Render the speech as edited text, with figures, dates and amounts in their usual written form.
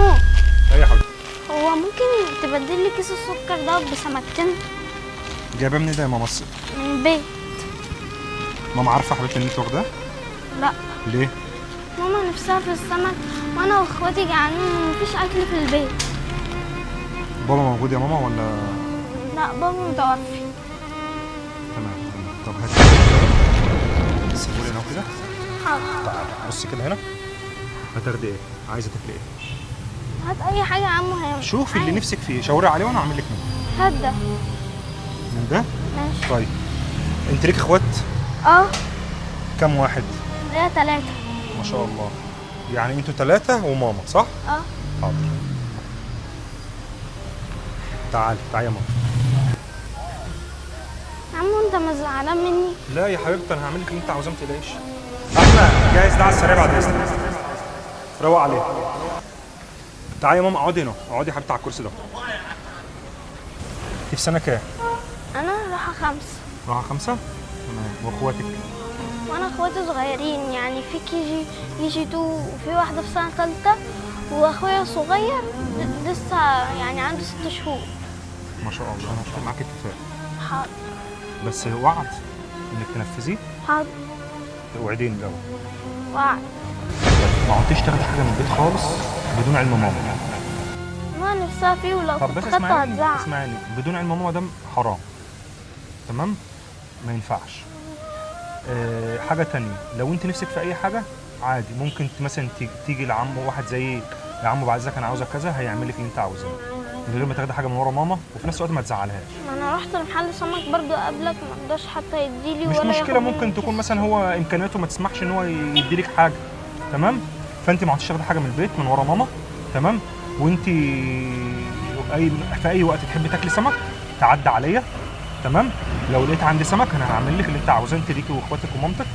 عمو، ايه يا حبيبي؟ هو ممكن تبدل لي كيس السكر ده بسمكتين؟ جايباه منين ده يا ماما؟ من البيت. ماما عارفه حبيبتي ان انت واخداه؟ لا، ليه؟ ماما نفسها في السمك وانا واخواتي جعانين ومفيش اكل في البيت. بابا موجود يا ماما ولا؟ لا، بابا متوفي. تمام. طب هات سيبولي انا كده. حاضر. تعالى بصي كده هنا. هتاخدي ايه؟ عايزه تاكلي ايه؟ هات اي حاجه يا عمو. هي شوفي اللي نفسك فيه، شاوري عليه وانا اعمل لك منه. هات ده. من ده؟ ماشي. طيب انت ليك اخوات؟ اه، كم واحد؟ ليا 3. ما شاء الله. يعني انتوا 3 وماما صح؟ اه. حاضر. تعالي تعالي يا ماما. عمو انت مش زعلان مني؟ لا يا حبيبتي انا هعمل لك اللي انت عاوزاه، ما تقلقيش. احمد جاهز ده على السريع بعد اذنك. روق عليه. تعالي يا ماما اقعدي هنا، اقعدي يا حبيبتي على الكرسي ده. انت في سنه كام؟ انا رايحه 5. راحه 5؟ تمام. واخواتك؟ وانا اخواتي صغيرين، يعني في كي جي 2 وفي واحده في سنه 3 واخويا صغير لسه يعني عنده 6 شهور. ما شاء الله. انا هشتغل معاك اتفاق، حاضر. بس وعد انك تنفذيه. حاضر. توعديني الاول. وعد. ما عدتيش تاخدي حاجه من البيت خالص بدون علم ماما. ما نفسها فيه ولو طب كنت بس خدته اسمعيني هتزعل. اسمعيني، بدون علم ماما ده حرام. تمام؟ ما ينفعش. حاجه تانية، لو انت نفسك في اي حاجه عادي ممكن مثلا تيجي لعمو واحد زي يا عمو بعد اذنك انا عاوزك كذا، هيعمل لك اللي انت عاوزاه من غير ما تاخدي حاجه من ورا ماما، وفي نفس الوقت ما تزعلهاش. ما انا رحت لمحل سمك برضو قبلك، ما رضاش حتى يديلي مش ولا مشكله، ياخد ممكن مني تكون كيس. مثلا هو امكانياته ما تسمحش ان هو يديلك حاجه. تمام؟ فانت ما عدتش تاخدي حاجه من البيت من ورا ماما. تمام؟ وانت في اي وقت تحبي تاكلي سمك تعدي عليا. تمام؟ لو لقيت عندي سمك انا هعمل لك اللي انت عاوزاه، انت ليكي واخواتك ومامتك.